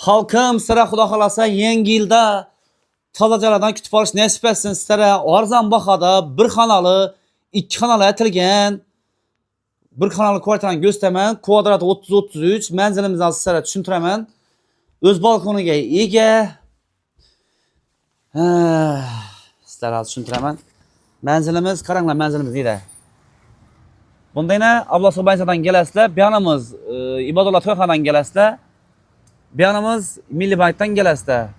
Halkım sizlere Xudo xolasa yangi yilda tozajalardan kutib olish nasib etsin sizlere. Arzon bahada bir xonalı, ikki xonalı aytilgan bir xonalı kvartirani gösteraman. Kvadrati 30-33, manzilimizni sizlarga tushuntiraman. O'z balkoniga ega. Sizlarga tushuntiraman. Manzilimiz, qaranglar manzilimiz nida. Bundayna Abloso Bayzadan kelasizlar, bu yonimiz Ibodullo to'yxonadan kelasizlar. Bu yonimiz Milliy bankdan kelasizlar.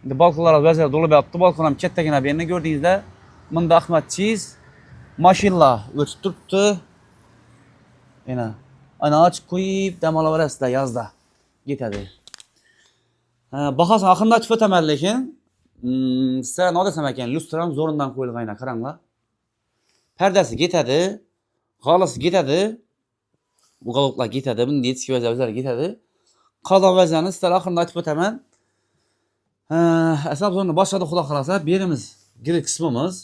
Endi balkonlar vaziyat to'lib yotibdi. Balkon ham kattagina bu yerni ko'rdingizlar. Bunda Ahmad Cheez mashinalar o'tib turibdi. Ana ochib qo'yib dam olaverasizlar yozda. Ketadi. Bahosini oxirida aytib o'taman lekin, sizlar nima desam ekan, lustram zo'rindan qo'yilgan, qaranglar. Pardasi ketadi, g'olisi ketadi. Bu g'oliblar ketadi, bunda eski vaziyatlar ketadi. Qolgan vaziyatni sizlar oxirida aytib o'taman. Asab zo'rni boshladi Xudo xolasa. Bu yerimiz girish qismimiz.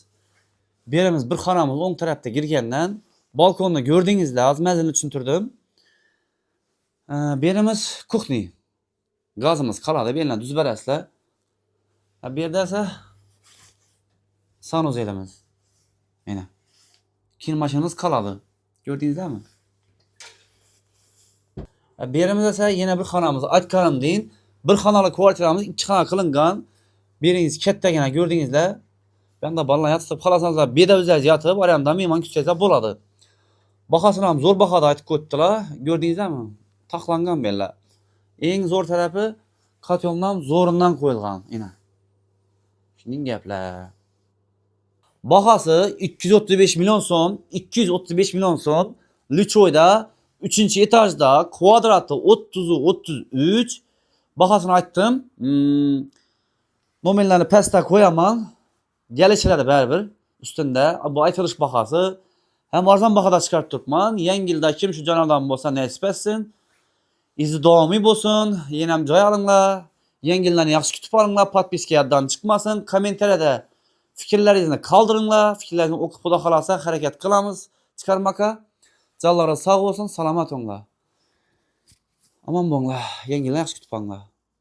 Bu yerimiz bir xonamiz o'ng tarafda girgandan balkonni ko'rdingizlar, hozir manzilni tushuntirdim. Bu yerimiz kuxni. Gazimiz qoladi, bu yerdan tuz berasizlar. Bu yerda esa sanuzelimiz. Mana. Kiyim mashinamiz qoladi. Ko'rdingizlarmi? Bu yerimiz esa yana bir xonamiz. Aytganim deyin, bir xonali kvartiramiz ikki xona qilingan. Beringiz kattagina ko'rdingizlar. Bunda bolalar yotib qolasanizlar, beda o'zlari yotib, orayamda mehmon kutsangizlar bo'ladi. Bahosini ham zo'r bahoda aytib qo'yibdilar. Ko'rdingizlarmi? Taxlangan bellar. Eng zo'r tarafi kotyoldan zo'rindan qo'yilgan. Mana. Shuning gaplar. Bahosi 235 million so'm, 235 million so'm. Lichoyda 3-etajda kvadrati 30-33. Bahosini aytdim. Nomerlarni pastga qo'yaman. Gelişlerde baribir ustunda bu aytilish bahosi. Hem arzon bahoda chiqarib turibman. Yangi yilda kim shu janodan bo'lsa nasib etsin. İzi davomiy bo'lsin. Yana ham joy olinglar. Yangi yillarni yaxshi kutib olinglar. Podpiska yoddan chiqmasin. Kommentariyada fikrlaringizni qoldiringlar. Fikrlaringizni o'qib Xudo xolasa harakat qilamiz. Chiqarmoqqa. Jonlari sog' bo'lsin, salomat bo'linglar. Omon bo'linglar. Yangi yilni yaxshi kutib olinglar.